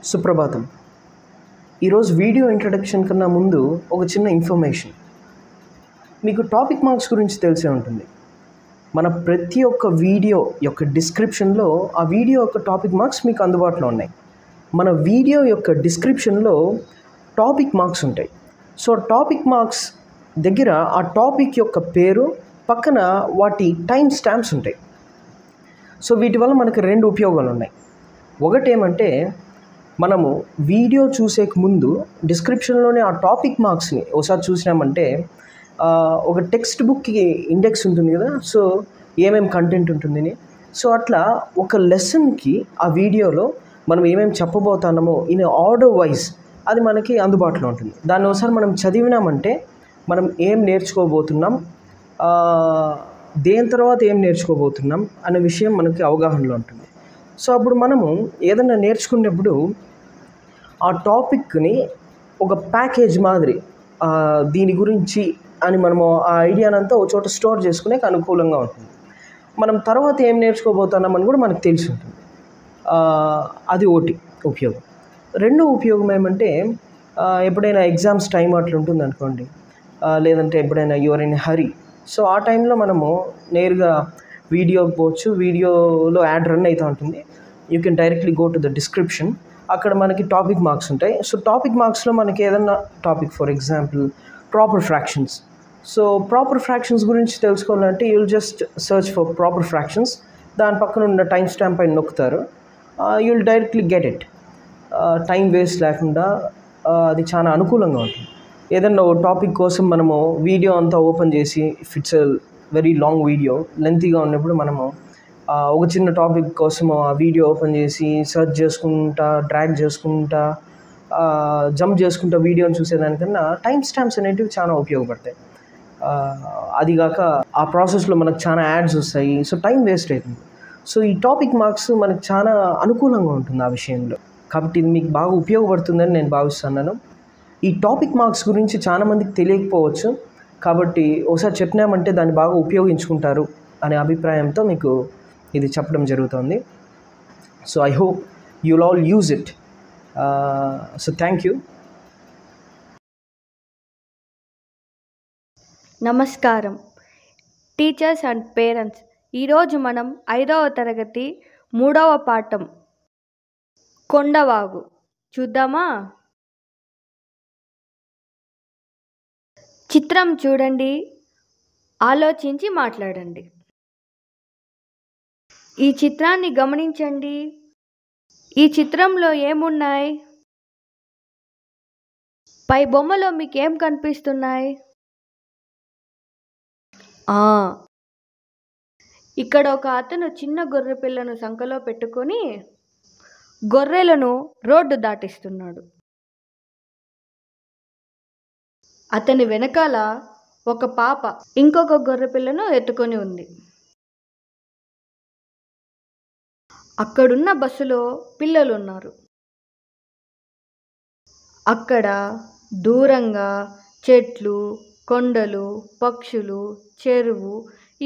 సుప్రభాతం. ఈరోజు video introduction కన్నా ముందు ఒక చిన్న ఇన్ఫర్మేషన్. మీకు టాపిక్ మార్క్స్ గురించి తెలిసే ఉంటుంది. మన ప్రతి ఒక్క వీడియో యొక్క డిస్క్రిప్షన్లో ఆ వీడియో యొక్క టాపిక్ మార్క్స్ మీకు అందుబాటులో ఉన్నాయి. మన వీడియో యొక్క డిస్క్రిప్షన్లో టాపిక్ మార్క్స్ ఉంటాయి. సో టాపిక్ మార్క్స్ దగ్గర ఆ టాపిక్ యొక్క పేరు పక్కన వాటి టైం స్టాంప్స్ ఉంటాయి. సో వీటి వల్ల మనకు రెండు ఉపయోగాలు ఉన్నాయి. ఒకటేమంటే, మనము వీడియో చూసేక ముందు డిస్క్రిప్షన్లోనే ఆ టాపిక్ మార్క్స్ని ఒకసారి చూసినామంటే ఒక టెక్స్ట్ బుక్కి ఇండెక్స్ ఉంటుంది కదా, సో ఏమేమి కంటెంట్ ఉంటుందని. సో అట్లా ఒక లెసన్కి ఆ వీడియోలో మనం ఏమేమి చెప్పబోతున్నామో ఇన్ ఆర్డర్ వైజ్ అది మనకి అందుబాటులో ఉంటుంది. దాన్ని ఒకసారి మనం చదివినామంటే మనం ఏం నేర్చుకోబోతున్నాం, దేని తర్వాత ఏం నేర్చుకోబోతున్నాం అనే విషయం మనకి అవగాహనలో ఉంటుంది. సో అప్పుడు మనము ఏదైనా నేర్చుకునేప్పుడు ఆ టాపిక్ని ఒక ప్యాకేజ్ మాదిరి దీని గురించి అని మనము ఆ ఐడియానంతా ఒక చోట స్టోర్ చేసుకునే అనుకూలంగా ఉంటుంది. మనం తర్వాత ఏం నేర్చుకోబోతున్నామని కూడా మనకు తెలిసి ఉంటుంది. అది ఒకటి ఉపయోగం. రెండో ఉపయోగం ఏమంటే, ఎప్పుడైనా ఎగ్జామ్స్ టైం అట్లా ఉంటుంది అనుకోండి, లేదంటే ఎప్పుడైనా యువర్ ఇన్ హరీ, సో ఆ టైంలో మనము నేరుగా వీడియోకి పోవచ్చు. వీడియోలో యాడ్ రన్ అవుతూ ఉంటుంది. You can directly go to the description. అక్కడ మనకి టాపిక్ మార్క్స్ ఉంటాయి. సో టాపిక్ మార్క్స్లో మనకి ఏదన్నా topic, for example proper fractions. So proper fractions గురించి తెలుసుకోవాలంటే you will just search for proper fractions. దాని పక్కన ఉన్న టైం స్టాంప్ పైన నొక్కుతారు, you will directly get it. Time waste లేకుండా అది చాలా అనుకూలంగా ఉంటుంది. ఏదన్నా ఒక టాపిక్ కోసం మనము వీడియో అంతా ఓపెన్ చేసి, if it's very long video, లెంతీగా ఉన్నప్పుడు మనము ఒక చిన్న టాపిక్ కోసం ఆ వీడియో ఓపెన్ చేసి సెర్చ్ చేసుకుంటా, డ్రాగ్ చేసుకుంటా, జంప్ చేసుకుంటా వీడియోని చూసేదానికన్నా టైం స్టాంప్స్ అనేటివి చాలా ఉపయోగపడతాయి. అదిగాక ఆ ప్రాసెస్లో మనకు చాలా యాడ్స్ వస్తాయి. సో టైం వేస్ట్ అవుతుంది. సో ఈ టాపిక్ మార్క్స్ మనకు చాలా అనుకూలంగా ఉంటుంది ఆ విషయంలో. కాబట్టి ఇది మీకు బాగా ఉపయోగపడుతుందని నేను భావిస్తున్నాను. ఈ టాపిక్ మార్క్స్ గురించి చాలామందికి తెలియకపోవచ్చు, కాబట్టి ఒకసారి చెప్పినామంటే దాన్ని బాగా ఉపయోగించుకుంటారు అనే అభిప్రాయంతో మీకు ఇది చెప్పడం జరుగుతుంది. So I hope you'll all use it. So thank you. నమస్కారం టీచర్స్ అండ్ పేరెంట్స్. ఈరోజు మనం 5వ తరగతి 3వ పాఠం కొండవాగు చూద్దామా? చిత్రం చూడండి, ఆలోచించి మాట్లాడండి. ఈ చిత్రాన్ని గమనించండి. ఈ చిత్రంలో ఏమున్నాయి? పై బొమ్మలో మీకేం కనిపిస్తున్నాయి? ఇక్కడ ఒక అతను చిన్న గొర్రె పిల్లను సంకలో పెట్టుకొని గొర్రెలను రోడ్డు దాటిస్తున్నాడు. అతని వెనకాల ఒక పాప ఇంకొక గొర్రె పిల్లను ఎత్తుకొని ఉంది. అక్కడున్న బస్సులో పిల్లలు ఉన్నారు. అక్కడ దూరంగా చెట్లు, కొండలు, పక్షులు, చెరువు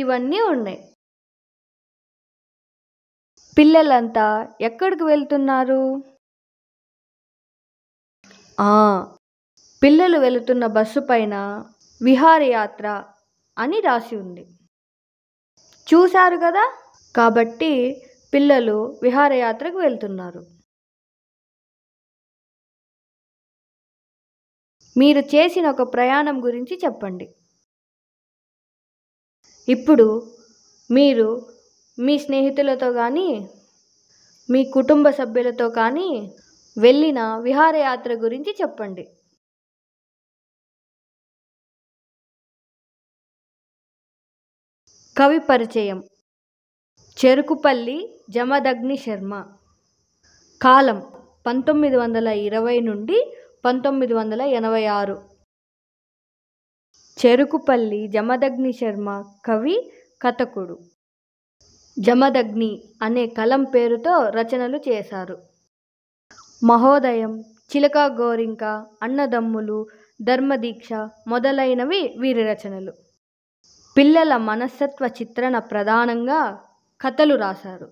ఇవన్నీ ఉన్నాయి. పిల్లలంతా ఎక్కడికి వెళ్తున్నారు? పిల్లలు వెళుతున్న బస్సు పైన విహారయాత్ర అని రాసి ఉంది. చూశారు కదా? కాబట్టి పిల్లలు విహారయాత్రకు వెళ్తున్నారు. మీరు చేసిన ఒక ప్రయాణం గురించి చెప్పండి. ఇప్పుడు మీరు మీ స్నేహితులతో కానీ, మీ కుటుంబ సభ్యులతో కానీ వెళ్ళిన విహారయాత్ర గురించి చెప్పండి. కవి పరిచయం: చెరుకుపల్లి జమదగ్ని శర్మ. కాలం 1920 నుండి 1986. చెరుకుపల్లి జమదగ్ని శర్మ కవి, కథకుడు. జమదగ్ని అనే కలం పేరుతో రచనలు చేశారు. మహోదయం, చిలక గోరింక, అన్నదమ్ములు, ధర్మదీక్ష మొదలైనవి వీరి రచనలు. పిల్లల మనస్తత్వ చిత్రణ ప్రధానంగా కథలు రాశారు.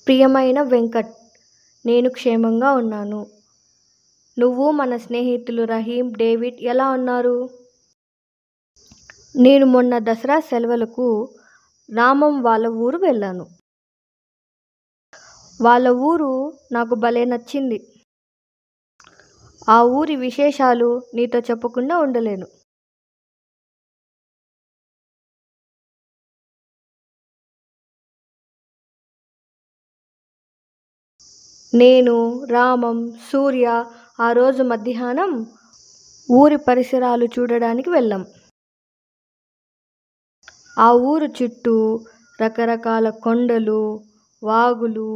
ప్రియమైన వెంకట్, నేను క్షేమంగా ఉన్నాను. నువ్వు, మన స్నేహితులు రహీం, డేవిడ్ ఎలా ఉన్నారు? నేను మొన్న దసరా సెలవులకు రామం వాళ్ళ ఊరు వెళ్ళాను. వాళ్ళ ఊరు నాకు భలే నచ్చింది. ఆ ఊరి విశేషాలు నీతో చెప్పకుండా ఉండలేను. నేను, రామం, సూర్య ఆ రోజు మధ్యాహ్నం ఊరి పరిసరాలు చూడడానికి వెళ్ళాం. ఆ ఊరు చుట్టూ రకరకాల కొండలు, వాగులు,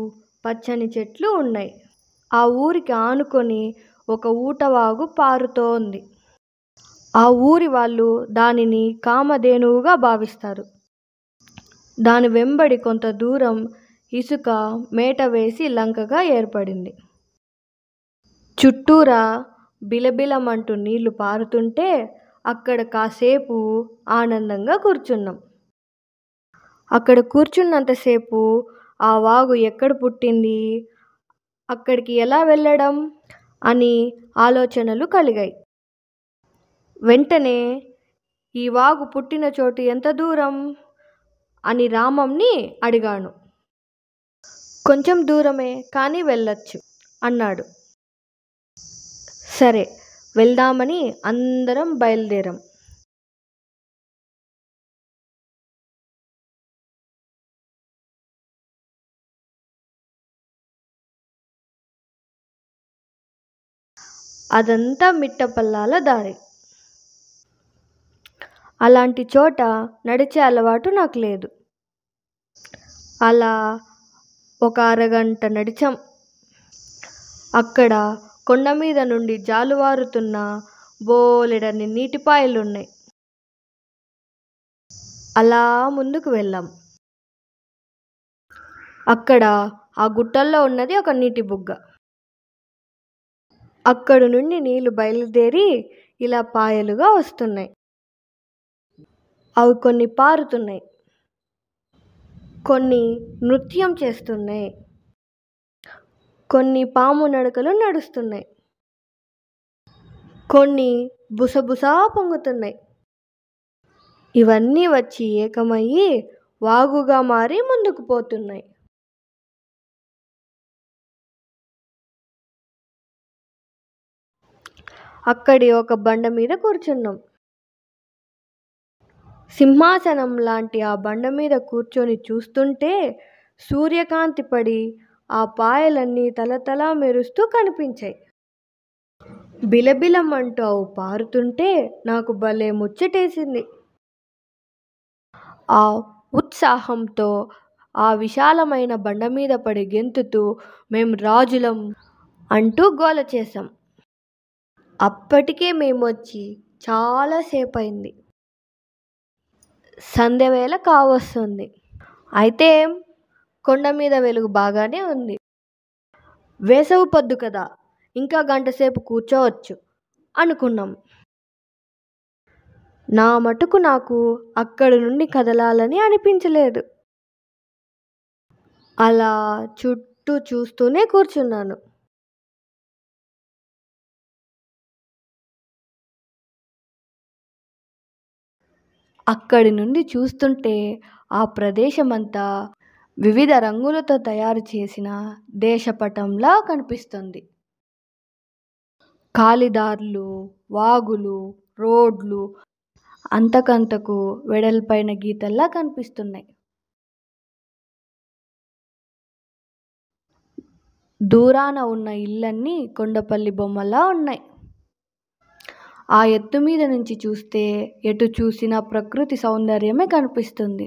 పచ్చని చెట్లు ఉన్నాయి. ఆ ఊరికి ఆనుకొని ఒక ఊటవాగు పారుతోంది. ఆ ఊరి వాళ్ళు దానిని కామధేనువుగా భావిస్తారు. దాని వెంబడి కొంత దూరం ఇసుక మేట వేసి లంకగా ఏర్పడింది. చుట్టూరా బిలబిలమంటూ నీళ్లు పారుతుంటే అక్కడ కాసేపు ఆనందంగా కూర్చున్నాం. అక్కడ కూర్చున్నంతసేపు ఆ వాగు ఎక్కడ పుట్టింది, అక్కడికి ఎలా వెళ్ళడం అని ఆలోచనలు కలిగాయి. వెంటనే, ఈ వాగు పుట్టిన చోటు ఎంత దూరం అని రామంని అడిగాను. కొంచెం దూరమే, కానీ వెళ్ళొచ్చు అన్నాడు. సరే, వెళ్దామని అందరం బయలుదేరాం. అదంతా మిట్టపల్లాల దారి. అలాంటి చోట నడిచే అలవాటు నాకు లేదు. అలా ఒక అరగంట నడిచాం. అక్కడ కొండ మీద నుండి జాలువారుతున్న బోలెడన్ని నీటిపాయలున్నాయి. అలా ముందుకు వెళ్ళాం. అక్కడ ఆ గుట్టల్లో ఉన్నది ఒక నీటి బుగ్గ. అక్కడి నుండి నీళ్లు బయలుదేరి ఇలా పాయలుగా వస్తున్నాయి. అవి కొన్ని పారుతున్నాయి, కొన్ని నృత్యం చేస్తున్నాయి, కొన్ని పాము నడకలు నడుస్తున్నాయి, కొన్ని బుసబుసా పొంగుతున్నాయి. ఇవన్నీ వచ్చి ఏకమయ్యి వాగుగా మారి ముందుకు పోతున్నాయి. అక్కడి ఒక బండ మీద కూర్చున్నాం. సింహాసనం లాంటి ఆ బండ మీద కూర్చొని చూస్తుంటే సూర్యకాంతి పడి ఆ పాయలన్నీ తలతలా మెరుస్తూ కనిపించాయి. బిలబిలమంటూ అవి పారుతుంటే నాకు భలే ముచ్చటేసింది. ఆ ఉత్సాహంతో ఆ విశాలమైన బండ మీద పడి గెంతుతూ మేం రాజులం అంటూ గోల చేశాం. అప్పటికే మేమొచ్చి చాలాసేపయింది. సంధ్యవేళ కావస్తుంది. అయితే కొండ మీద వెలుగు బాగానే ఉంది. వేసవి పొద్దు కదా, ఇంకా గంటసేపు కూర్చోవచ్చు అనుకున్నాం. నా మటుకు నాకు అక్కడి నుండి కదలాలని అనిపించలేదు. అలా చుట్టూ చూస్తూనే కూర్చున్నాను. అక్కడి నుండి చూస్తుంటే ఆ ప్రదేశమంతా వివిధ రంగులతో తయారు చేసిన దేశపటంలా కనిపిస్తుంది. కాలిదారులు, వాగులు, రోడ్లు అంతకంతకు వెడల్పైన గీతల్లా కనిపిస్తున్నాయి. దూరాన ఉన్న ఇళ్ళన్నీ కొండపల్లి బొమ్మలా ఉన్నాయి. ఆ ఎత్తు మీద నుంచి చూస్తే ఎటు చూసినా ప్రకృతి సౌందర్యమే కనిపిస్తుంది.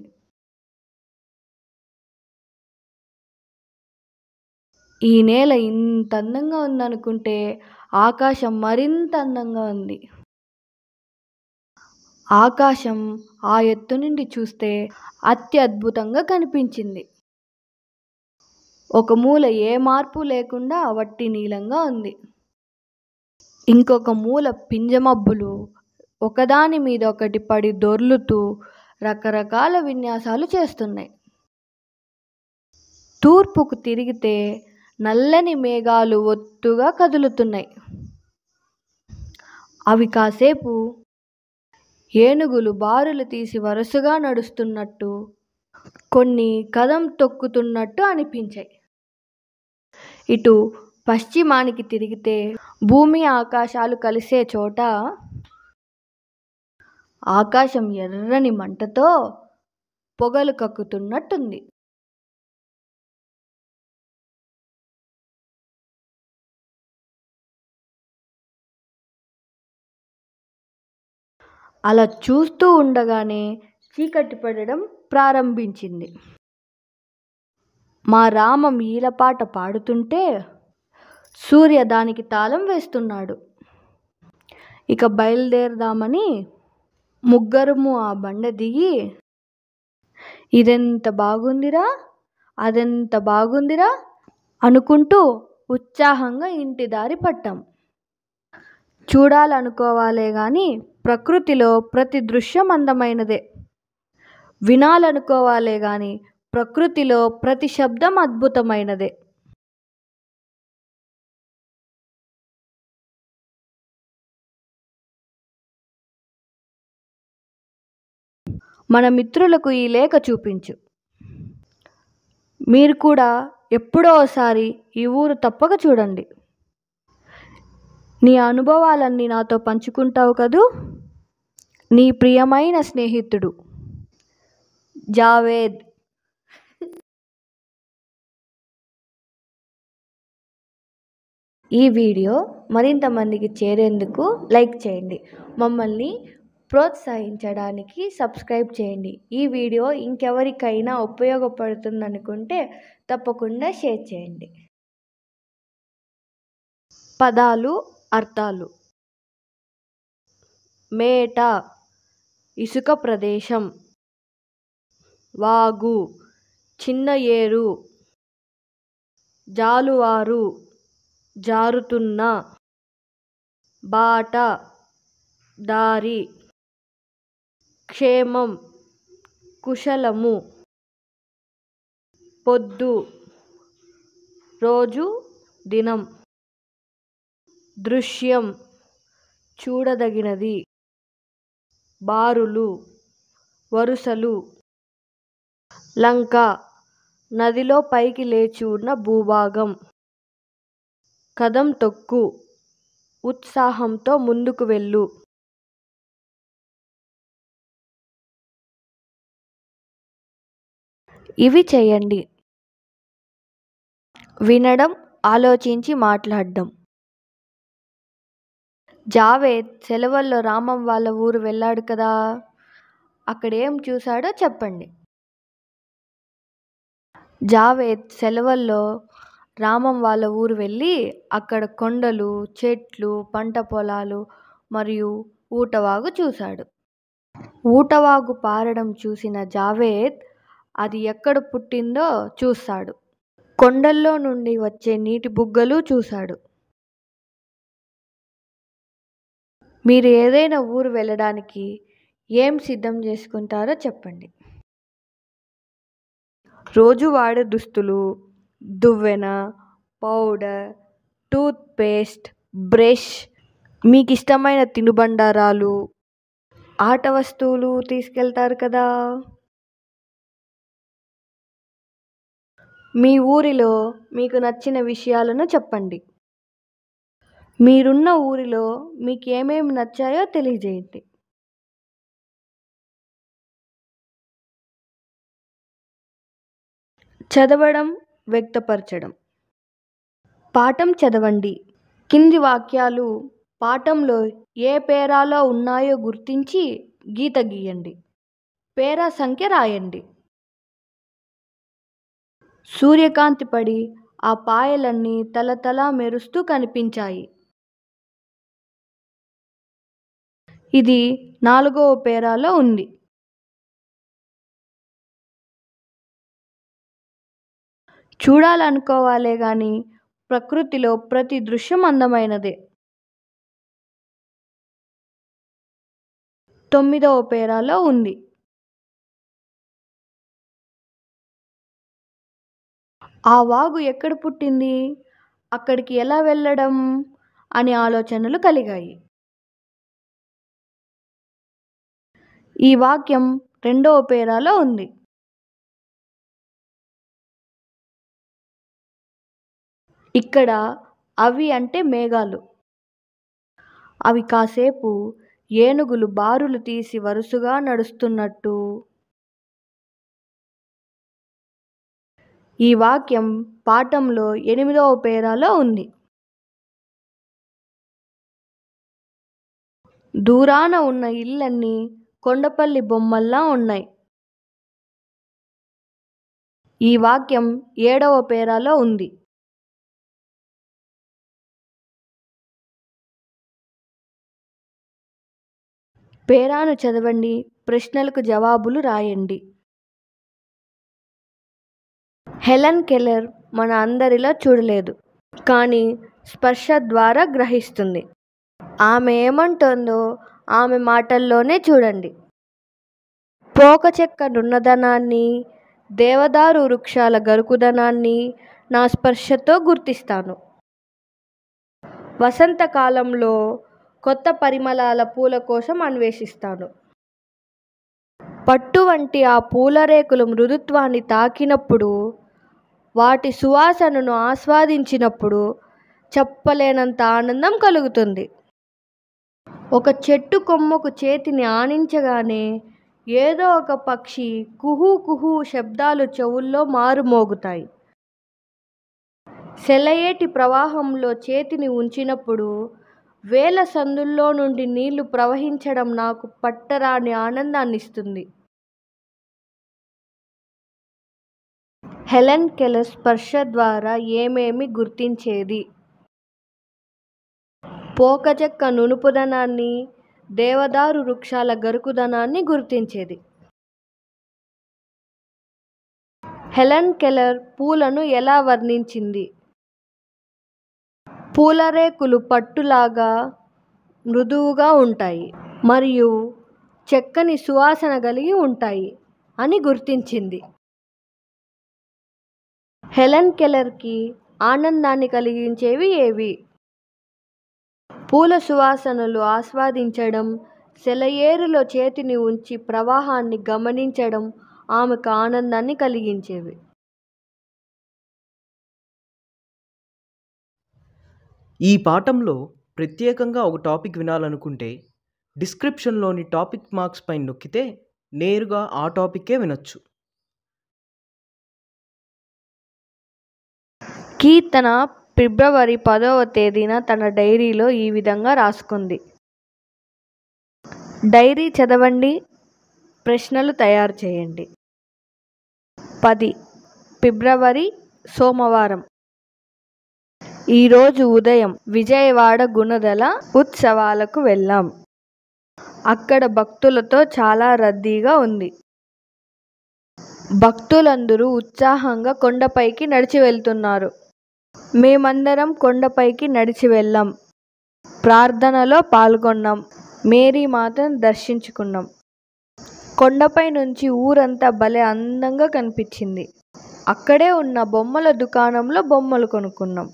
ఈ నేల ఇంత అందంగా ఉందనుకుంటే ఆకాశం మరింత అందంగా ఉంది. ఆకాశం ఆ ఎత్తు నుండి చూస్తే అత్యద్భుతంగా కనిపించింది. ఒక మూల ఏ మార్పు లేకుండా వట్టి నీలంగా ఉంది. ఇంకొక మూల పింజమబ్బులు ఒకదాని మీద ఒకటి పడి దొర్లుతూ రకరకాల విన్యాసాలు చేస్తున్నాయి. తూర్పుకు తిరిగితే నల్లని మేఘాలు ఒత్తుగా కదులుతున్నాయి. అవి కాసేపు ఏనుగులు బారులు తీసి వరుసగా నడుస్తున్నట్టు, కొన్ని కదం తొక్కుతున్నట్టు అనిపించాయి. ఇటు పశ్చిమానికి తిరిగితే భూమి ఆకాశాలు కలిసే చోట ఆకాశం ఎర్రని మంటతో పొగలు కక్కుతున్నట్టుంది. అలా చూస్తూ ఉండగానే చీకటి పడడం ప్రారంభించింది. మా రామం ఈలపాట పాడుతుంటే సూర్య దానికి తాళం వేస్తున్నాడు. ఇక బయలుదేరదామని ముగ్గురము ఆ బండ దిగి, ఇదెంత బాగుందిరా, అదెంత బాగుందిరా అనుకుంటూ ఉత్సాహంగా ఇంటి దారి పట్టాం. చూడాలనుకోవాలే గాని ప్రకృతిలో ప్రతి దృశ్యం అందమైనదే. వినాలనుకోవాలే గాని ప్రకృతిలో ప్రతి శబ్దం అద్భుతమైనదే. మన మిత్రులకు ఈ లేఖ చూపించు. మీరు కూడా ఎప్పుడో ఒకసారి ఈ ఊరు తప్పక చూడండి. నీ అనుభవాలన్నీ నాతో పంచుకుంటావు కదూ. నీ ప్రియమైన స్నేహితుడు జావేద్. ఈ వీడియో మరింత మందికి చేరేందుకు లైక్ చేయండి. మమ్మల్ని ప్రోత్సహించడానికి సబ్స్క్రైబ్ చేయండి. ఈ వీడియో ఇంకెవరికైనా ఉపయోగపడుతుందనుకుంటే తప్పకుండా షేర్ చేయండి. పదాలు, అర్థాలు. మేట, ఇసుక ప్రదేశం. వాగు, చిన్న ఏరు. జాలువారు, జారుతున్న. బాట, దారి. క్షేమం, కుశలము. పొద్దు, రోజు, దినం. దృశ్యం, చూడదగినది. బారులు, వరుసలు. లంక, నదిలో పైకి లేచి ఉన్న భూభాగం. కదం తొక్కు, ఉత్సాహంతో ముందుకు వెళ్ళు. ఇవి చేయండి. వినడం, ఆలోచించి మాట్లాడడం. జావేద్ సెలవుల్లో రామం వాళ్ళ ఊరు వెళ్ళాడు కదా, అక్కడేం చూశాడో చెప్పండి. జావేద్ సెలవుల్లో రామం వాళ్ళ ఊరు వెళ్ళి అక్కడ కొండలు, చెట్లు, పంట పొలాలు మరియు ఊటవాగు చూశాడు. ఊటవాగు పారడం చూసిన జావేద్ అది ఎక్కడ పుట్టిందో చూశాడు. కొండల్లో నుండి వచ్చే నీటి బుగ్గలు చూశాడు. మీరు ఏదైనా ఊరు వెళ్ళడానికి ఏం సిద్ధం చేసుకుంటారో చెప్పండి. రోజు వాడే దుస్తులు, దువ్వెన, పౌడర్, టూత్పేస్ట్, బ్రష్, మీకు ఇష్టమైన తినుబండారాలు, ఆట వస్తువులు తీసుకెళ్తారు కదా. మీ ఊరిలో మీకు నచ్చిన విషయాలను చెప్పండి. మీరున్న ఊరిలో మీకు ఏమేమి నచ్చాయో తెలియజేయండి. చదవడం, వ్యక్తపరచడం. పాఠం చదవండి. కింది వాక్యాలు పాఠంలో ఏ పేరాలో ఉన్నాయో గుర్తించి గీత గీయండి. పేరా సంఖ్య రాయండి. సూర్యకాంతి పడి ఆ పాయలన్నీ తలతలా మెరుస్తూ కనిపించాయి. ఇది 4వ పేరాలో ఉంది. చూడాలనుకోవాలే గాని ప్రకృతిలో ప్రతి దృశ్యం అందమైనదే. 9వ పేరాలో ఉంది. ఆ వాగు ఎక్కడ పుట్టింది, అక్కడికి ఎలా వెళ్ళడం అనే ఆలోచనలు కలిగాయి. ఈ వాక్యం 2వ పేరాలో ఉంది. ఇక్కడ అవి అంటే మేఘాలు. అవి కాసేపు ఏనుగులు బారులు తీసి వరుసగా నడుస్తున్నట్టు. ఈ వాక్యం పాఠంలో 8వ పేరాలో ఉంది. దూరాన ఉన్న ఇళ్ళన్నీ కొండపల్లి బొమ్మల్లా ఉన్నాయి. ఈ వాక్యం 7వ పేరాలో ఉంది. పేరాను చదవండి, ప్రశ్నలకు జవాబులు రాయండి. హెలెన్ కెల్లర్ మన అందరిలో చూడలేదు, కానీ స్పర్శ ద్వారా గ్రహిస్తుంది. ఆమె ఏమంటోందో ఆమె మాటల్లోనే చూడండి. పోకచెక్క నున్నదనాన్ని, దేవదారు వృక్షాల గరుకుదనాన్ని నా స్పర్శతో గుర్తిస్తాను. వసంతకాలంలో కొత్త పరిమళాల పూల కోసం అన్వేషిస్తాను. పట్టు వంటి ఆ పూలరేకులు మృదుత్వాన్ని తాకినప్పుడు, వాటి సువాసనను ఆస్వాదించినప్పుడు చెప్పలేనంత ఆనందం కలుగుతుంది. ఒక చెట్టు కొమ్మకు చేతిని ఆనించగానే ఏదో ఒక పక్షి కుహూ కుహూ శబ్దాలు చెవుల్లో మారుమోగుతాయి. సెలయేటి ప్రవాహంలో చేతిని ఉంచినప్పుడు వేల సందుల్లో నుండి నీళ్లు ప్రవహించడం నాకు పట్టరాని ఆనందాన్నిస్తుంది. హెలెన్ కెల్లర్ స్పర్శ ద్వారా ఏమేమి గుర్తించేది? పోకచెక్క నునుపుదనాన్ని, దేవదారు వృక్షాల గరుకుదనాన్ని గుర్తించేది. హెలెన్ కెల్లర్ పూలను ఎలా వర్ణించింది? పూలరేకులు పట్టులాగా మృదువుగా ఉంటాయి మరియు చెక్కని సువాసన కలిగి ఉంటాయి అని గుర్తించింది. హెలెన్ కెల్లర్కి ఆనందాన్ని కలిగించేవి ఏవి? పూల సువాసనలు ఆస్వాదించడం, సెలయేరులో చేతిని ఉంచి ప్రవాహాన్ని గమనించడం ఆమెకు ఆనందాన్ని కలిగించేవి. ఈ పాఠంలో ప్రత్యేకంగా ఒక టాపిక్ వినాలనుకుంటే డిస్క్రిప్షన్లోని టాపిక్ మార్క్స్ పైన నొక్కితే నేరుగా ఆ టాపిక్కే వినొచ్చు. కీర్తన ఫిబ్రవరి 10వ తేదీన తన డైరీలో ఈ విధంగా రాసుకుంది. డైరీ చదవండి, ప్రశ్నలు తయారు చేయండి. 10 ఫిబ్రవరి సోమవారం. ఈరోజు ఉదయం విజయవాడ గుణదల ఉత్సవాలకు వెళ్ళాం. అక్కడ భక్తులతో చాలా రద్దీగా ఉంది. భక్తులందరూ ఉత్సాహంగా కొండపైకి నడిచి వెళ్తున్నారు. మేమందరం కొండపైకి నడిచి వెళ్ళాం. ప్రార్థనలో పాల్గొన్నాం. మేరీ మాతను దర్శించుకున్నాం. కొండపై నుంచి ఊరంతా భలే అందంగా కనిపించింది. అక్కడే ఉన్న బొమ్మల దుకాణంలో బొమ్మలు కొనుక్కున్నాం.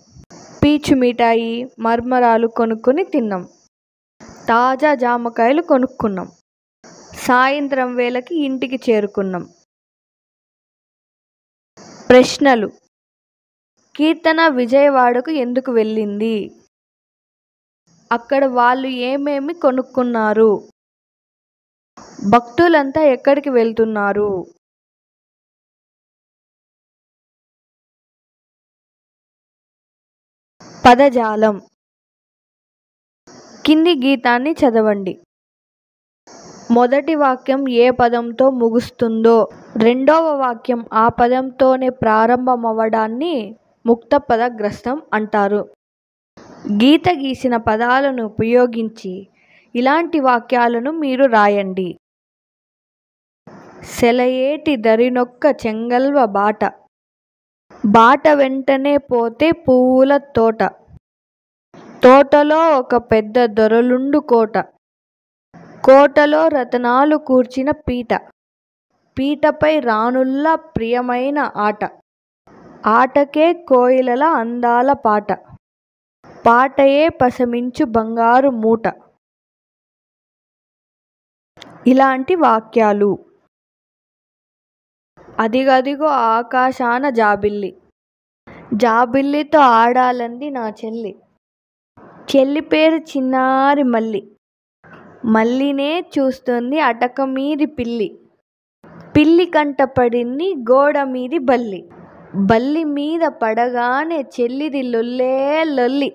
పీచు మిఠాయి, మర్మరాలు కొనుక్కొని తిన్నాం. తాజా జామకాయలు కొనుక్కున్నాం. సాయంత్రం వేళకి ఇంటికి చేరుకున్నాం. ప్రశ్నలు: కీర్తన విజయవాడకు ఎందుకు వెళ్ళింది? అక్కడ వాళ్ళు ఏమేమి కొనుక్కున్నారు? భక్తులంతా ఎక్కడికి వెళ్తున్నారు? పదజాలం. కింది గీతాన్ని చదవండి. మొదటి వాక్యం ఏ పదంతో ముగుస్తుందో, రెండవ వాక్యం ఆ పదంతోనే ప్రారంభమవడాన్ని ముక్తపదగ్రస్తం అంటారు. గీత గీసిన పదాలను ఉపయోగించి ఇలాంటి వాక్యాలను మీరు రాయండి. సెలయేటి దరినొక్క చెంగల్వ బాట, బాట వెంటనే పోతే పువ్వుల తోట, తోటలో ఒక పెద్ద దొరలుండు కోట, కోటలో రతనాలు కూర్చిన పీట, పీటపై రాణుల్లా ప్రియమైన ఆట, ఆటకే కోయిలల అందాల పాట, పాటయే పసమించు బంగారు మూట. ఇలాంటి వాక్యాలు. అదిగదిగో ఆకాశాన జాబిల్లి, జాబిల్లితో ఆడాలంది నా చెల్లి, చెల్లి పేరు చిన్నారి మల్లి, మల్లినే చూస్తుంది అటక మీది పిల్లి, పిల్లి కంట పడింది గోడ మీది బల్లి, బల్లి మీద పడగానే చెల్లిది లొల్లే లొల్లి.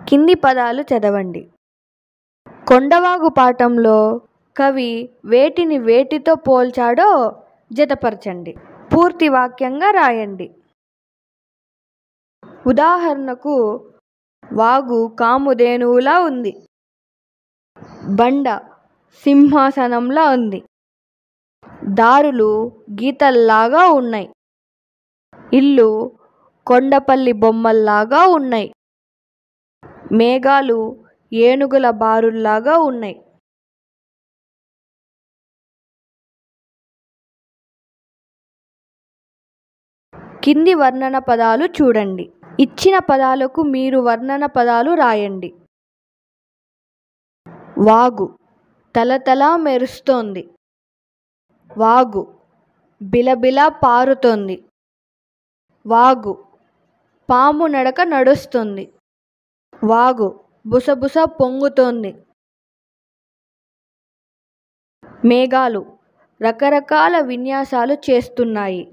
కింది పదాలు చదవండి. కొండవాగు పాఠంలో కవి వేటిని వేటితో పోల్చాడో జతపరచండి. పూర్తి వాక్యంగా రాయండి. ఉదాహరణకు, వాగు కాముధేనువులా ఉంది, బండ సింహాసనంలా ఉంది, దారులు గీతల్లాగా ఉన్నాయి, ఇల్లు కొండపల్లి బొమ్మల్లాగా ఉన్నాయి, మేఘాలు ఏనుగుల బారుల్లాగా ఉన్నాయి. కింది వర్ణన పదాలు చూడండి. ఇచ్చిన పదాలకు మీరు వర్ణన పదాలు రాయండి. వాగు తలతలా మెరుస్తోంది, వాగు బిలబిలా పారుతోంది, వాగు పాము నడక నడుస్తుంది, వాగు బుసబుస పొంగుతోంది. మేఘాలు రకరకాల విన్యాసాలు చేస్తున్నాయి,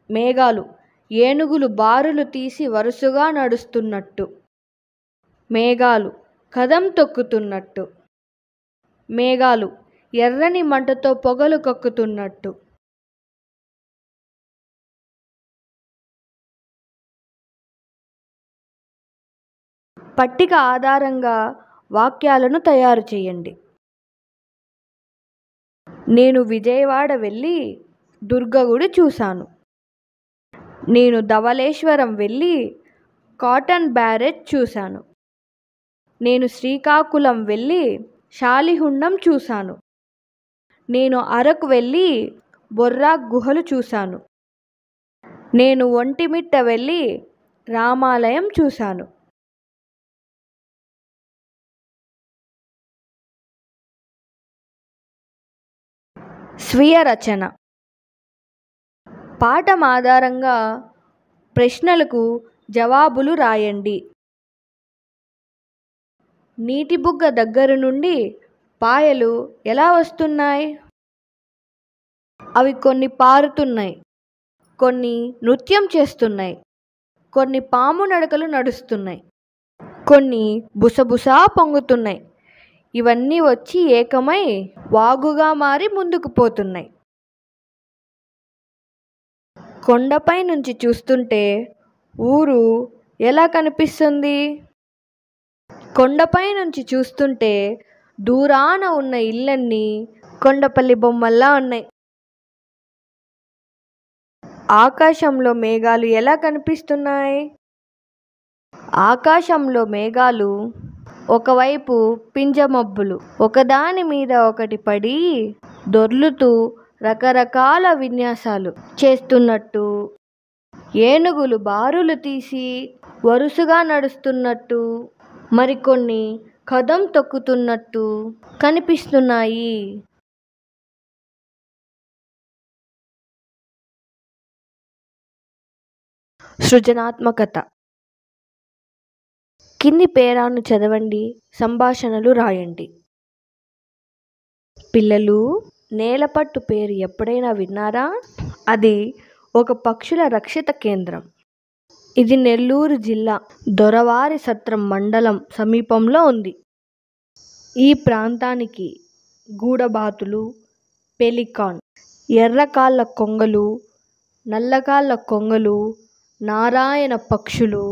మేఘాలు ఏనుగులు బారులు తీసి వరుసగా నడుస్తున్నట్టు, మేఘాలు కదం తొక్కుతున్నట్టు, మేఘాలు ఎర్రని మంటతో పొగలు కక్కుతున్నట్టు. పట్టిక ఆధారంగా వాక్యాలను తయారు చేయండి. నేను విజయవాడ వెళ్ళి దుర్గగుడి చూశాను. నేను ధవళేశ్వరం వెళ్ళి కాటన్ బ్యారేజ్ చూశాను. నేను శ్రీకాకుళం వెళ్ళి శాలిహుండం చూశాను. నేను అరకు వెళ్ళి బొర్రా గుహలు చూశాను. నేను ఒంటిమిట్ట వెళ్ళి రామాలయం చూశాను. స్వీయ రచన. పాఠం ఆధారంగా ప్రశ్నలకు జవాబులు రాయండి. నీటి బుగ్గ దగ్గర నుండి పాయలు ఎలా వస్తున్నాయి? అవి కొన్ని పారుతున్నాయి, కొన్ని నృత్యం చేస్తున్నాయి, కొన్ని పాము నడకలు నడుస్తున్నాయి, కొన్ని బుసబుసా పొంగుతున్నాయి. ఇవన్నీ వచ్చి ఏకమై వాగుగా మారి ముందుకు పోతున్నాయి. కొండపై నుంచి చూస్తుంటే ఊరు ఎలా కనిపిస్తుంది? కొండపై నుంచి చూస్తుంటే దూరాన ఉన్న ఇళ్ళన్నీ కొండపల్లి బొమ్మల్లా ఉన్నాయి. ఆకాశంలో మేఘాలు ఎలా కనిపిస్తున్నాయి? ఆకాశంలో మేఘాలు ఒకవైపు పింజమబ్బులు ఒకదాని మీద ఒకటి పడి దొర్లుతూ రకరకాల విన్యాసాలు చేస్తున్నట్టు, ఏనుగులు బారులు తీసి వరుసగా నడుస్తున్నట్టు, మరికొన్ని కదం తొక్కుతున్నట్టు కనిపిస్తున్నాయి. సృజనాత్మకత. కింది పేరాను చదవండి, సంభాషణలు రాయండి. పిల్లలు, నేలపట్టు పేరు ఎప్పుడైనా విన్నారా? అది ఒక పక్షుల రక్షిత కేంద్రం. ఇది నెల్లూరు జిల్లా దొరవారి సత్రం మండలం సమీపంలో ఉంది. ఈ ప్రాంతానికి గూడబాతులు, పెలికాన్, ఎర్రకాళ్ళ కొంగలు, నల్లకాళ్ళ కొంగలు, నారాయణ పక్షులు,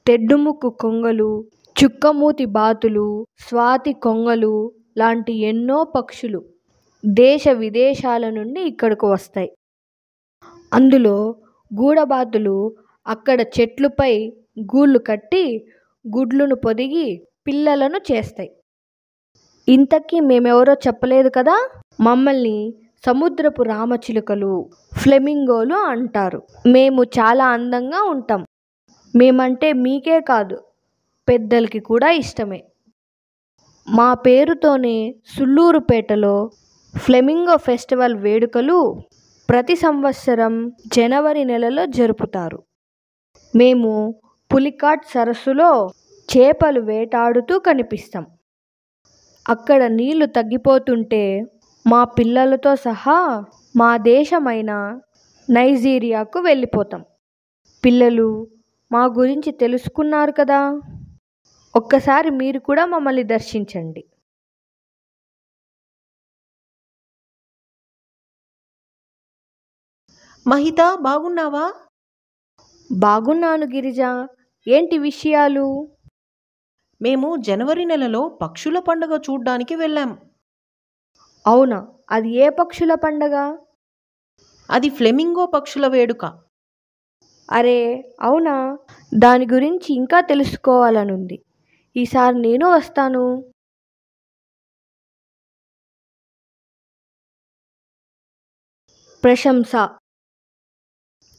తెడ్డుముక్కు కొంగలు, చుక్కమూతి బాతులు, స్వాతి కొంగలు లాంటి ఎన్నో పక్షులు దేశ విదేశాల నుండి ఇక్కడకు వస్తాయి. అందులో గూడబాతులు అక్కడ చెట్లుపై గూళ్ళు కట్టి గుడ్లను పొదిగి పిల్లలను చేస్తాయి. ఇంతకీ మేమెవరో చెప్పలేదు కదా. మమ్మల్ని సముద్రపు రామచిలుకలు, ఫ్లెమింగోలు అంటారు. మేము చాలా అందంగా ఉంటాం. మేమంటే మీకే కాదు, పెద్దలకి కూడా ఇష్టమే. మా పేరుతోనే సుళ్ళూరుపేటలో ఫ్లెమింగో ఫెస్టివల్ వేడుకలు ప్రతి సంవత్సరం జనవరి నెలలో జరుపుతారు. మేము పులికాట్ సరస్సులో చేపలు వేటాడుతూ కనిపిస్తాం. అక్కడ నీళ్లు తగ్గిపోతుంటే మా పిల్లలతో సహా మా దేశమైన నైజీరియాకు వెళ్ళిపోతాం. పిల్లలు, మా గురించి తెలుసుకున్నారు కదా, ఒక్కసారి మీరు కూడా మమ్మల్ని దర్శించండి. మహిత, బాగున్నావా? బాగున్నాను గిరిజ. ఏంటి విషయాలు? మేము జనవరి నెలలో పక్షుల పండుగ చూడ్డానికి వెళ్ళాం. అవునా? అది ఏ పక్షుల పండగ? అది ఫ్లెమింగో పక్షుల వేడుక. అరే అవునా, దాని గురించి ఇంకా తెలుసుకోవాలనుంది. ఈసారి నేను వస్తాను. ప్రశంస.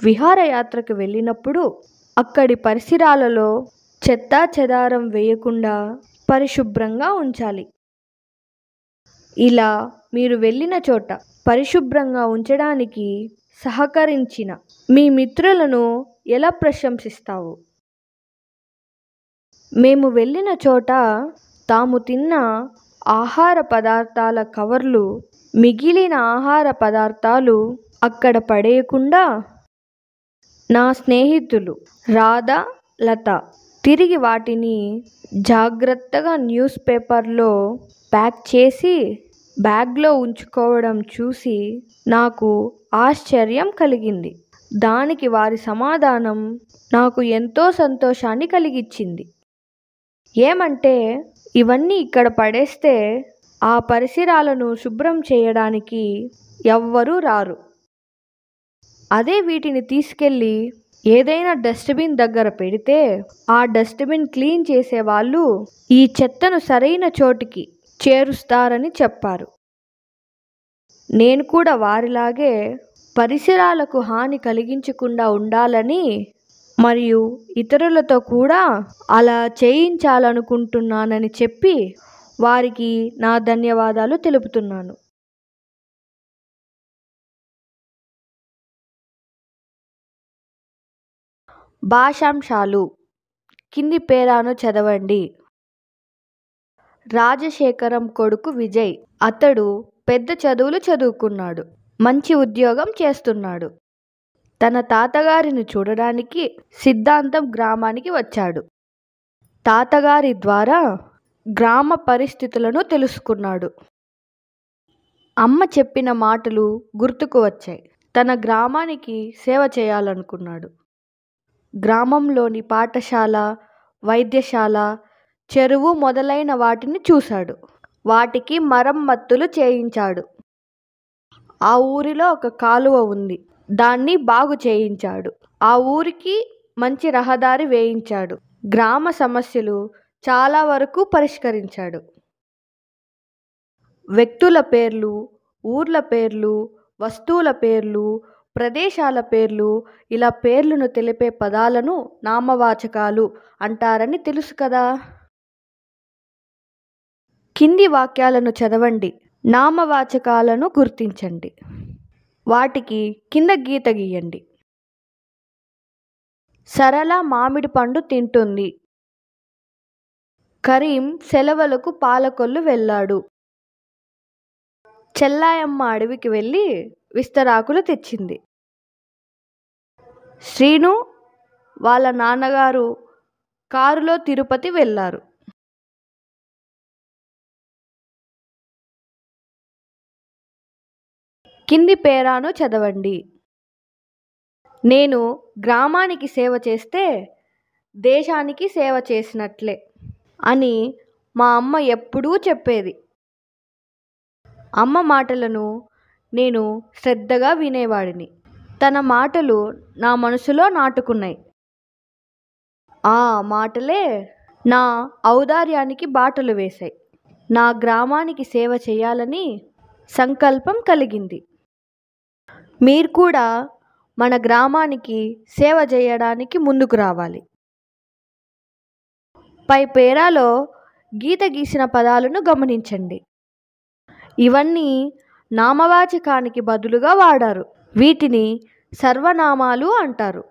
విహారయాత్రకు వెళ్ళినప్పుడు అక్కడి పరిసరాలలో చెత్తా చెదారం వేయకుండా పరిశుభ్రంగా ఉంచాలి. ఇలా మీరు వెళ్ళిన చోట పరిశుభ్రంగా ఉంచడానికి సహకరించిన మీ మిత్రులను ఎలా ప్రశంసిస్తావు? మేము వెళ్ళిన చోట తాము తిన్న ఆహార పదార్థాల కవర్లు, మిగిలిన ఆహార పదార్థాలు అక్కడ పడేయకుండా నా స్నేహితులు రాధా, లత తిరిగి వాటిని జాగ్రత్తగా న్యూస్ పేపర్లో ప్యాక్ చేసి బ్యాగ్లో ఉంచుకోవడం చూసి నాకు ఆశ్చర్యం కలిగింది. దానికి వారి సమాధానం నాకు ఎంతో సంతోషాన్ని కలిగించింది. ఏమంటే, ఇవన్నీ ఇక్కడ పడేస్తే ఆ పరిసరాలను శుభ్రం చేయడానికి ఎవ్వరూ రారు. అదే వీటిని తీసుకెళ్ళి ఏదైనా డస్ట్బిన్ దగ్గర పెడితే ఆ డస్ట్బిన్ క్లీన్ చేసే వాళ్ళు ఈ చెత్తను సరైన చోటికి చేరుస్తారని చెప్పారు. నేను కూడా వారిలాగే పరిసరాలకు హాని కలిగించకుండా ఉండాలని మరియు ఇతరులతో కూడా అలా చేయించాలనుకుంటున్నానని చెప్పి వారికి నా ధన్యవాదాలు తెలుపుతున్నాను. భాషాంశాలు కింది పేరాను చదవండి. రాజశేఖరం కొడుకు విజయ్. అతడు పెద్ద చదువులు చదువుకున్నాడు, మంచి ఉద్యోగం చేస్తున్నాడు. తన తాతగారిని చూడడానికి సిద్ధాంతం గ్రామానికి వచ్చాడు. తాతగారి ద్వారా గ్రామ పరిస్థితులను తెలుసుకున్నాడు. అమ్మ చెప్పిన మాటలు గుర్తుకు వచ్చాయి. తన గ్రామానికి సేవ చేయాలనుకున్నాడు. గ్రామంలోని పాఠశాల, వైద్యశాల, చెరువు మొదలైన వాటిని చూశాడు. వాటికి మరమ్మతులు చేయించాడు. ఆ ఊరిలో ఒక కాలువ ఉంది, దాన్ని బాగు చేయించాడు. ఆ ఊరికి మంచి రహదారి వేయించాడు. గ్రామ సమస్యలు చాలా వరకు పరిష్కరించాడు. వ్యక్తుల పేర్లు, ఊర్ల పేర్లు, వస్తువుల పేర్లు, ప్రదేశాల పేర్లు, ఇలా పేర్లను తెలిపే పదాలను నామవాచకాలు అంటారని తెలుసు కదా. కింది వాక్యాలను చదవండి. నామవాచకాలను గుర్తించండి. వాటికి కింద గీత గీయండి. సరళ మామిడి పండు తింటుంది. కరీం సెలవులకు పాలకొల్లు వెళ్ళాడు. చెల్లాయమ్మ అడవికి వెళ్ళి విస్తరాకులు తెచ్చింది. శ్రీను వాళ్ళ నాన్నగారు కారులో తిరుపతి వెళ్ళారు. కింది పేరాను చదవండి. నేను గ్రామానికి సేవ చేస్తే దేశానికి సేవ చేసినట్లే అని మా అమ్మ ఎప్పుడూ చెప్పేది. అమ్మ మాటలను నేను శ్రద్ధగా వినేవాడిని. తన మాటలు నా మనసులో నాటుకున్నాయి. ఆ మాటలే నా ఔదార్యానికి బాటలు వేశాయి. నా గ్రామానికి సేవ చేయాలని సంకల్పం కలిగింది. మీరు కూడా మన గ్రామానికి సేవ చేయడానికి ముందుకు రావాలి. పై పేరాలో గీత గీసిన పదాలను గమనించండి. ఇవన్నీ నామవాచకానికి బదులుగా వాడారు. వీటిని సర్వనామాలు అంటారు.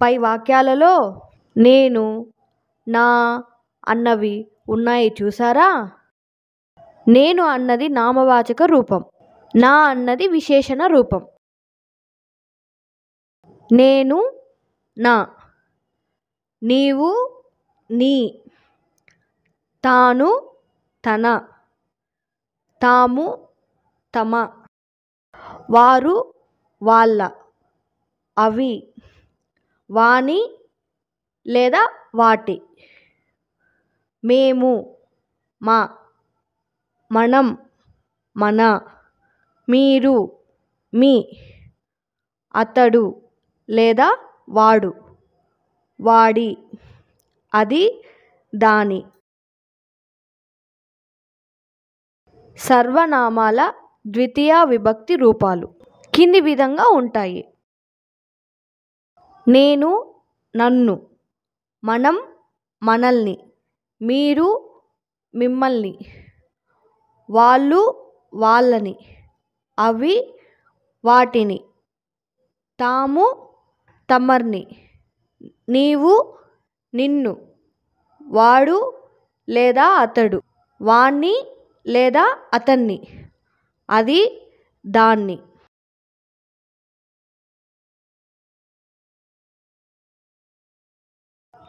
పై వాక్యాలలో నేను, నా అన్నవి ఉన్నాయి చూసారా? నేను అన్నది నామవాచక రూపం, నా అన్నది విశేషణ రూపం. నేను, నా, నీవు, నీ, తాను, తన, తాము, తమ, వారు, వాళ్ళ, అవి, వాని లేదా వాటి, మేము, మా, మనం, మన, మీరు, మీ, అతడు లేదా వాడు, వాడి, అది, దాని. సర్వనామాల ద్వితీయ విభక్తి రూపాలు కింది విధంగా ఉంటాయి. నేను, నన్ను, మనం, మనల్ని, మీరు, మిమ్మల్ని, వాళ్ళు, వాళ్ళని, అవి, వాటిని, తాము, తమర్ని, నీవు, నిన్ను, వాడు లేదా అతడు, వాణ్ణి లేదా అతన్ని, అది, దాన్ని.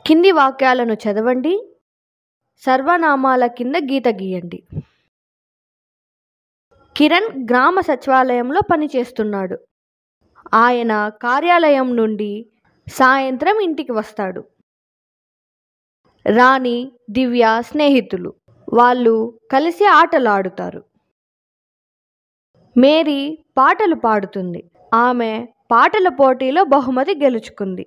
కింది వాక్యాలను చదవండి. సర్వనామాల కింద గీత గీయండి. కిరణ్ గ్రామ సచివాలయంలో పనిచేస్తున్నాడు. ఆయన కార్యాలయం నుండి సాయంత్రం ఇంటికి వస్తాడు. రాణి, దివ్య స్నేహితులు. వాళ్ళు కలిసి ఆటలాడుతారు. మేరీ పాటలు పాడుతుంది. ఆమె పాటల పోటీలో బహుమతి గెలుచుకుంది.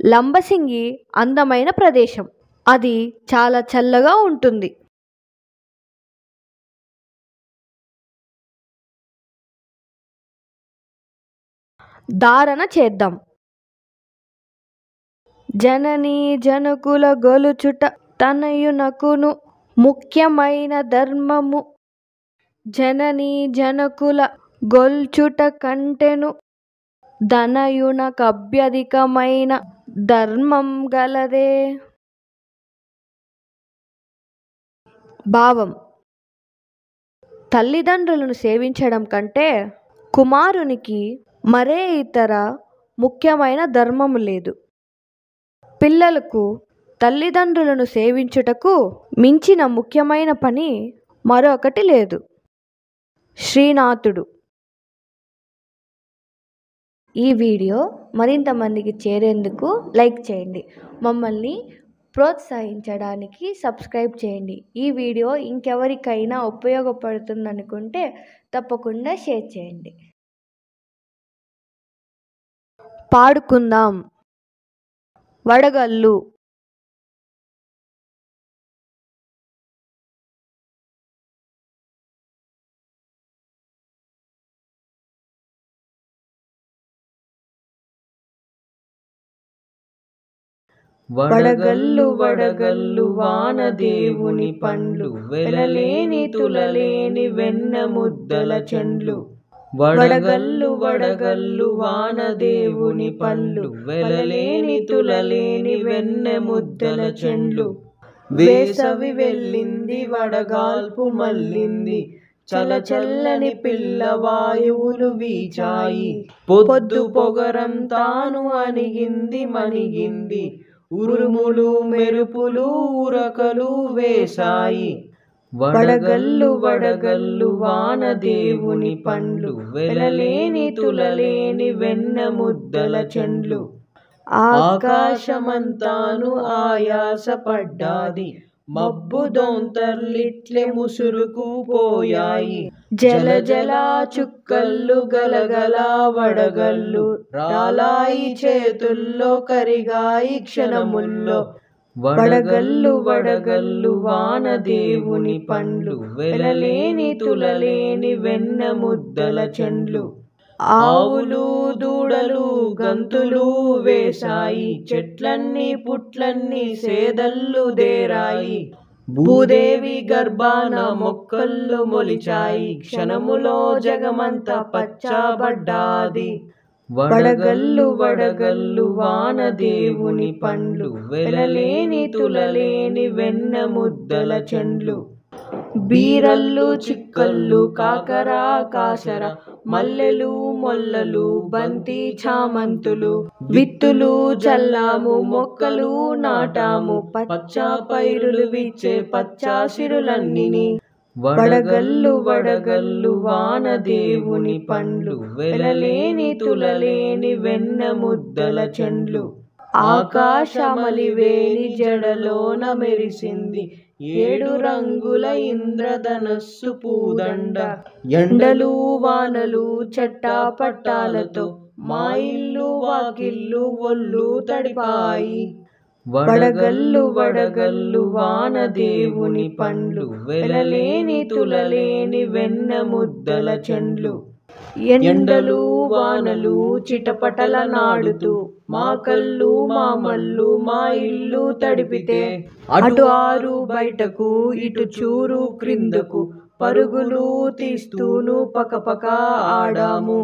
లంబసింగి అందమైన ప్రదేశం. అది చాలా చల్లగా ఉంటుంది. ధారణ చేద్దాం. జననీ జనకుల గొలుచుట తనయునకును ముఖ్యమైన ధర్మము. జననీ జనకుల గొల్చుట కంటెను ధనయునకభ్యధికమైన ధర్మం గలదే. భావం: తల్లిదండ్రులను సేవించడం కంటే కుమారునికి మరే ఇతర ముఖ్యమైన ధర్మము లేదు. పిల్లలకు తల్లిదండ్రులను సేవించుటకు మించిన ముఖ్యమైన పని మరొకటి లేదు. శ్రీనాథుడు. ఈ వీడియో మరింత మందికి చేరేందుకు లైక్ చేయండి. మమ్మల్ని ప్రోత్సహించడానికి సబ్స్క్రైబ్ చేయండి. ఈ వీడియో ఇంకెవరికైనా ఉపయోగపడుతుందనుకుంటే తప్పకుండా షేర్ చేయండి. పాడుకుందాం. వడగళ్ళు. వడగళ్ళు వడగళ్ళు వానదేవుని పండ్లు, వెలలేని తులలేని వెన్న ముద్దల చెండ్లు. వడగళ్ళు వడగళ్ళు వానదేవుని పండ్లు, వెలలేని తులలేని వెన్న ముద్దల చెండ్లు. వేసవి వెళ్ళింది వడగాల్పు మల్లింది, చల చల్లని పిల్ల వాయువులు వీచాయి. పొద్దు పొగరం తాను అణిగింది మణిగింది, ఉరుములు మెరుపులు ఉరకలు వేశాయి. వడగళ్ళు వడగళ్ళు వానదేవుని పండ్లు, వెలలేని తులలేని వెన్న ముద్దల చెండ్లు. ఆకాశమంతాను ఆయాసపడ్డాది, మబ్బు దొంతర్లిట్లే ముసురుకు పోయాయి. జల జల చుక్కళ్ళు గలగల వడగళ్ళు, రాలాయి చేతుల్లో కరిగాయి క్షణముల్లో. వడగల్లు వడగల్లు వానదేవుని పండ్లు, వెలలేని తులలేని వెన్న ముద్దల చెండ్లు. ఆవులు దూడలు గంతులు వేశాయి, చెట్లన్నీ పుట్లన్నీ సేదల్లు దేరాయి. భూదేవి గర్భాన మొక్కళ్ళు మొలిచాయి, క్షణములో జగమంతా పచ్చబడ్డాది. వడగల్లు వడగల్లు వానదేవుని పండ్లు, వెలలేని తులలేని వెన్న ముద్దల చెండ్లు. బీరల్లు చిక్కళ్ళు కాకర కాసర, మల్లెలు మొల్లలు బంతి చామంతులు. విత్తులు చల్లాము మొక్కలు నాటాము, పచ్చ పైరులు విచ్చే పచ్చాసిరులన్నిని. వడగల్లు వడగల్లు వానదేవుని పండ్లు, వెలలేని తులలేని వెన్న ముద్దల చెండ్లు. ఆకాశమలివేని జడలోన మెరిసింది, 7 రంగుల ఇంద్రధనస్సు పూదండ. ఎండలు వానలు చట్టా పట్టాలతో మా ఇల్లు వాకిళ్ళు ఒళ్ళు తడిపాయి. వడగల్లు వడగల్లు వానదేవుని పండ్లు, వెలలేని తులలేని వెన్న ముద్దల చెండ్లు. ఎండలు వానలు చిటపటల నాడుతూ మా కళ్ళు మా మల్లు మా ఇల్లు తడిపితే, అటు ఆరు బయటకు ఇటు చూరు క్రిందకు పరుగులు తీస్తూను పకపక ఆడాము.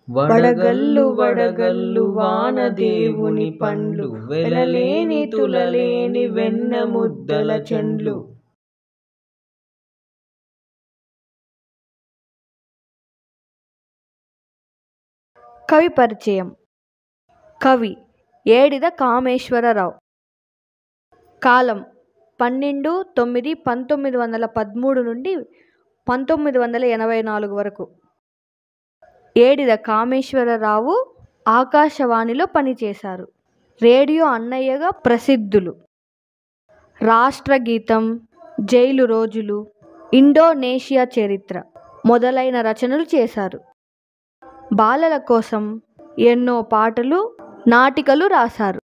వడగల్లు వడగల్లు వానదేవుని పండ్లు, వెలలేని తులలేని వెన్న ముద్దల చెండ్లు. కవి పరిచయం. కవి ఏడిద కామేశ్వరరావు. కాలం 12/9/1913 నుండి 1984 వరకు. ఏడిద కామేశ్వరరావు ఆకాశవాణిలో పనిచేశారు. రేడియో అన్నయ్యగా ప్రసిద్ధులు. రాష్ట్రగీతం, జైలు రోజులు, ఇండోనేషియా చరిత్ర మొదలైన రచనలు చేశారు. బాలల కోసం ఎన్నో పాటలు, నాటికలు రాశారు.